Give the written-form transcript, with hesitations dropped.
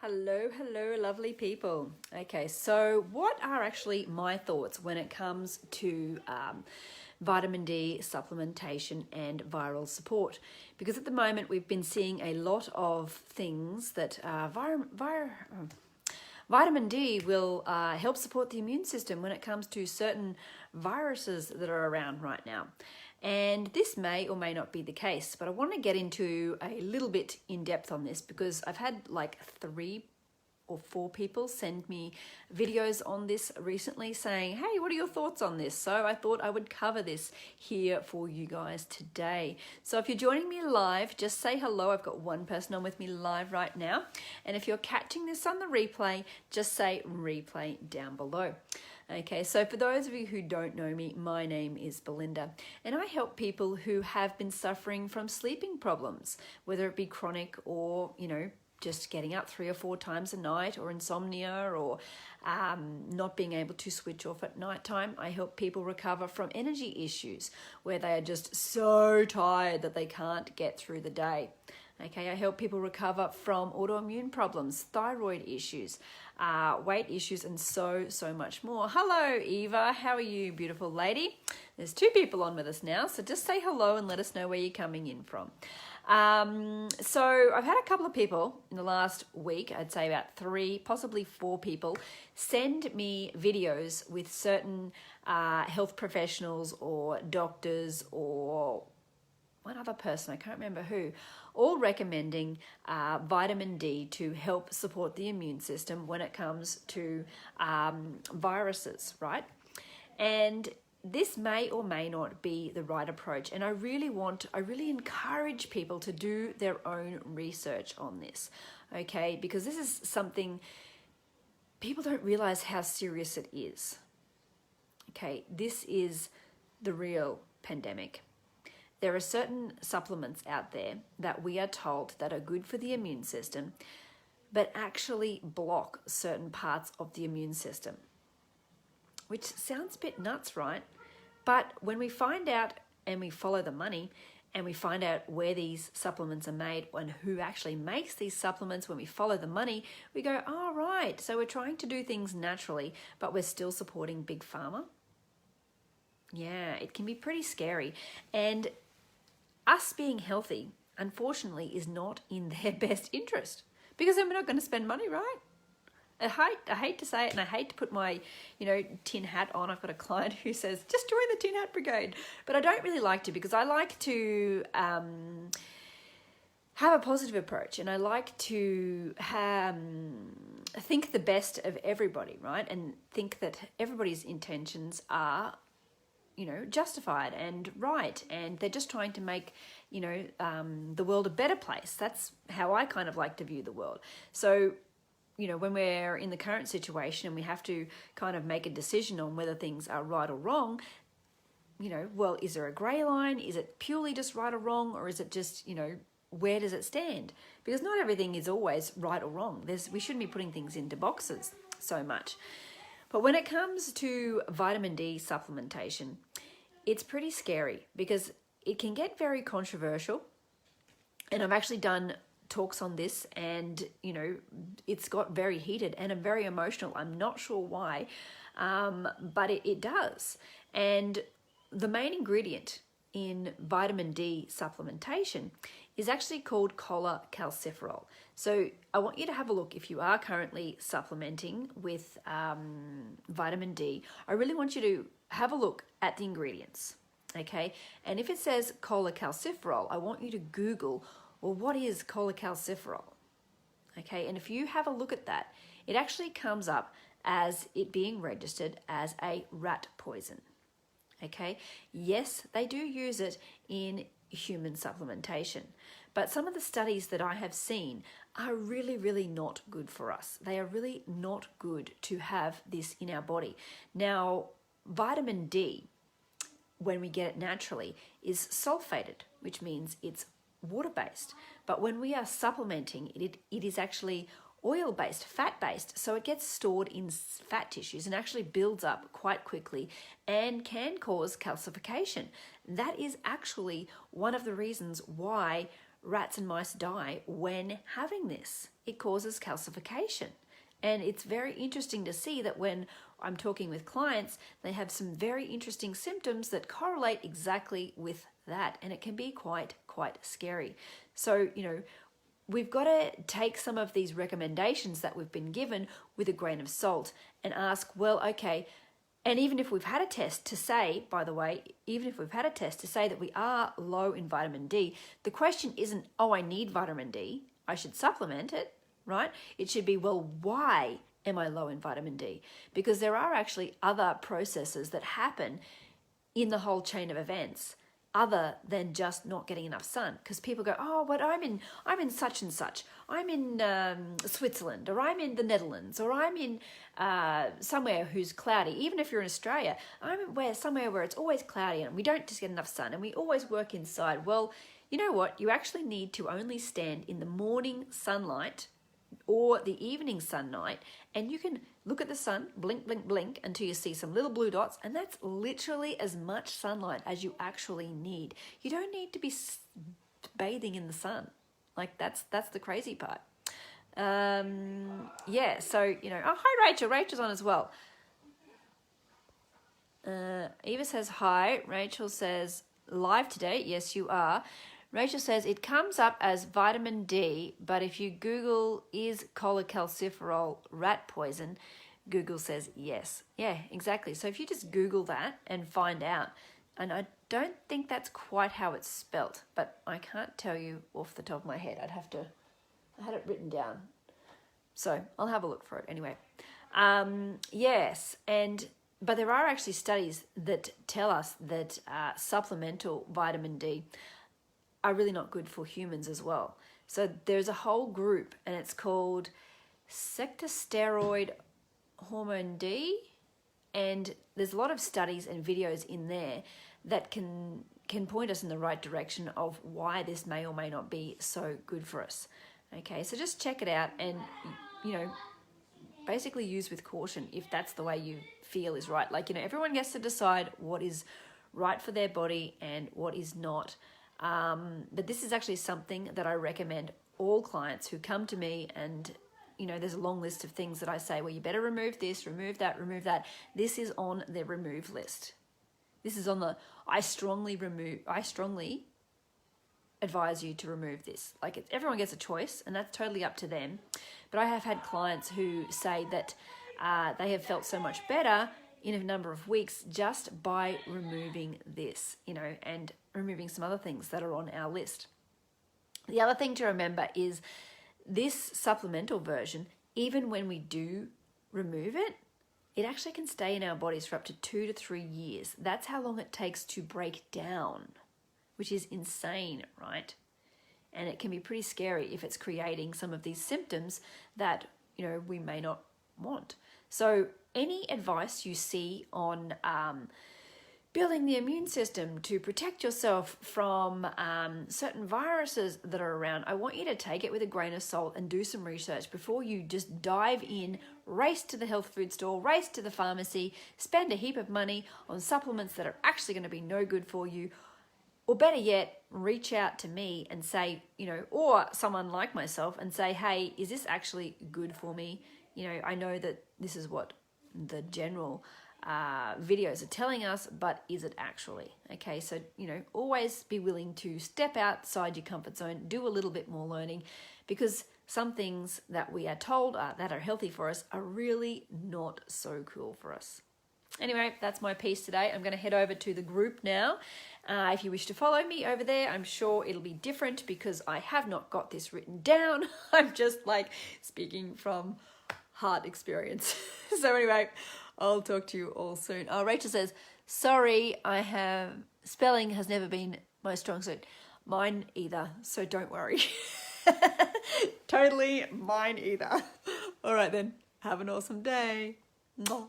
Hello, hello, lovely people. Okay, so what are actually my thoughts when it comes to vitamin D supplementation and viral support? Because at the moment we've been seeing a lot of things that vitamin D will help support the immune system when it comes to certain viruses that are around right now. And this may or may not be the case, but I want to get into a little bit in depth on this because I've had like 3 or 4 people send me videos on this recently saying, hey, what are your thoughts on this? So I thought I would cover this here for you guys today. So if you're joining me live, just say hello. I've got one person on with me live right now. And if you're catching this on the replay, just say replay down below. Okay, so for those of you who don't know me, my name is Belinda, and I help people who have been suffering from sleeping problems, whether it be chronic or, just getting up 3 or 4 times a night, or insomnia, or not being able to switch off at nighttime. I help people recover from energy issues where they are just so tired that they can't get through the day. Okay, I help people recover from autoimmune problems, thyroid issues, weight issues, and so much more. Hello, Eva. How are you, beautiful lady? There's 2 people on with us now, so just say hello and let us know where you're coming in from. So I've had a couple of people in the last week, I'd say about 3, possibly 4 people, send me videos with certain health professionals or doctors or one other person, I can't remember who, all recommending vitamin D to help support the immune system when it comes to viruses, right? And this may or may not be the right approach. And I really encourage people to do their own research on this, okay? Because this is something people don't realize how serious it is, okay? This is the real pandemic. There are certain supplements out there that we are told that are good for the immune system, but actually block certain parts of the immune system, which sounds a bit nuts, right? But when we find out and we follow the money and we find out where these supplements are made and who actually makes these supplements, when we follow the money, we go, oh, right, so we're trying to do things naturally, but we're still supporting big pharma. Yeah, it can be pretty scary. And us being healthy, unfortunately, is not in their best interest, because then we're not going to spend money, right? I hate to say it, and I hate to put my, tin hat on. I've got a client who says, just join the tin hat brigade. But I don't really like to, because I like to have a positive approach, and I like to think the best of everybody, right? And think that everybody's intentions are justified and right, and they're just trying to make, the world a better place. That's how I kind of like to view the world. So, when we're in the current situation and we have to kind of make a decision on whether things are right or wrong, well, is there a grey line? Is it purely just right or wrong? Or is it just, where does it stand? Because not everything is always right or wrong. We shouldn't be putting things into boxes so much. But when it comes to vitamin D supplementation, it's pretty scary because it can get very controversial. And I've actually done talks on this, and it's got very heated and very emotional. I'm not sure why, but it does. And the main ingredient in vitamin D supplementation is actually called 𝗁𝗃𝗃𝗃. So I want you to have a look. If you are currently supplementing with vitamin D, I really want you to have a look at the ingredients, okay? And if it says 𝗁𝗃𝗃𝗃, I want you to Google, well, what is 𝗁𝗃𝗃𝗃? Okay, and if you have a look at that, it actually comes up as it being registered as a rat poison. Okay, yes, they do use it in human supplementation, but some of the studies that I have seen are really not good for us. They are really not good to have this in our body. Now, vitamin D, when we get it naturally, is sulfated, which means it's water-based. But when we are supplementing it, it is actually oil-based, fat-based, so it gets stored in fat tissues and actually builds up quite quickly and can cause calcification. That is actually one of the reasons why rats and mice die when having this. It causes calcification. And it's very interesting to see that when I'm talking with clients, they have some very interesting symptoms that correlate exactly with that. And it can be quite scary. So, you know, we've got to take some of these recommendations that we've been given with a grain of salt and ask, well, okay, and even if we've had a test to say, by the way, even if we've had a test to say that we are low in vitamin D, the question isn't, oh, I need vitamin D, I should supplement it, right? It should be, well, why am I low in vitamin D? Because there are actually other processes that happen in the whole chain of events other than just not getting enough sun. Because people go, oh, but I'm in such and such. I'm in Switzerland, or I'm in the Netherlands, or I'm in somewhere who's cloudy. Even if you're in Australia, I'm somewhere where it's always cloudy and we don't just get enough sun and we always work inside. Well, you know what? You actually need to only stand in the morning sunlight or the evening sunlight, and you can look at the sun, blink, blink, blink, until you see some little blue dots, and that's literally as much sunlight as you actually need. You don't need to be bathing in the sun. Like, that's the crazy part. Yeah, so, you know, oh, hi, Rachel. Rachel's on as well. Eva says hi. Rachel says, live today. Yes, you are. Rachel says, it comes up as vitamin D, but if you Google, is cholecalciferol rat poison, Google says yes. Yeah, exactly. So if you just Google that and find out, and I don't think that's quite how it's spelt, but I can't tell you off the top of my head. I had it written down. So I'll have a look for it anyway. Yes, but there are actually studies that tell us that supplemental vitamin D are really not good for humans as well. So there's a whole group, and it's called steroid hormone D, and there's a lot of studies and videos in there that can point us in the right direction of why this may or may not be so good for us. Okay, so just check it out and, you know, basically use with caution if that's the way you feel is right. Like, you know, everyone gets to decide what is right for their body and what is not. But this is actually something that I recommend all clients who come to me, and, you know, there's a long list of things that I say, well, you better remove this, remove that, remove that. This is on the remove list. This is on the, I strongly advise you to remove this. Like, everyone gets a choice, and that's totally up to them. But I have had clients who say that they have felt so much better in a number of weeks just by removing this, you know, and removing some other things that are on our list. The other thing to remember is this supplemental version, even when we do remove it, it actually can stay in our bodies for up to 2 to 3 years. That's how long it takes to break down, which is insane, right? And it can be pretty scary if it's creating some of these symptoms that, you know, we may not want. So any advice you see on building the immune system to protect yourself from certain viruses that are around, I want you to take it with a grain of salt and do some research before you just dive in, race to the health food store, race to the pharmacy, spend a heap of money on supplements that are actually going to be no good for you. Or better yet, reach out to me and say, you know, or someone like myself and say, hey, is this actually good for me? You know, I know that this is what the general videos are telling us, but is it actually? Okay, so, you know, always be willing to step outside your comfort zone, do a little bit more learning, because some things that we are told that are healthy for us are really not so cool for us. Anyway, that's my piece today. I'm going to head over to the group now. If you wish to follow me over there, I'm sure it'll be different because I have not got this written down. I'm just like speaking from heart experience. So anyway, I'll talk to you all soon. Oh, Rachel says, sorry, spelling has never been my strong suit. Mine either, so don't worry. Totally mine either. All right then, have an awesome day. Mwah.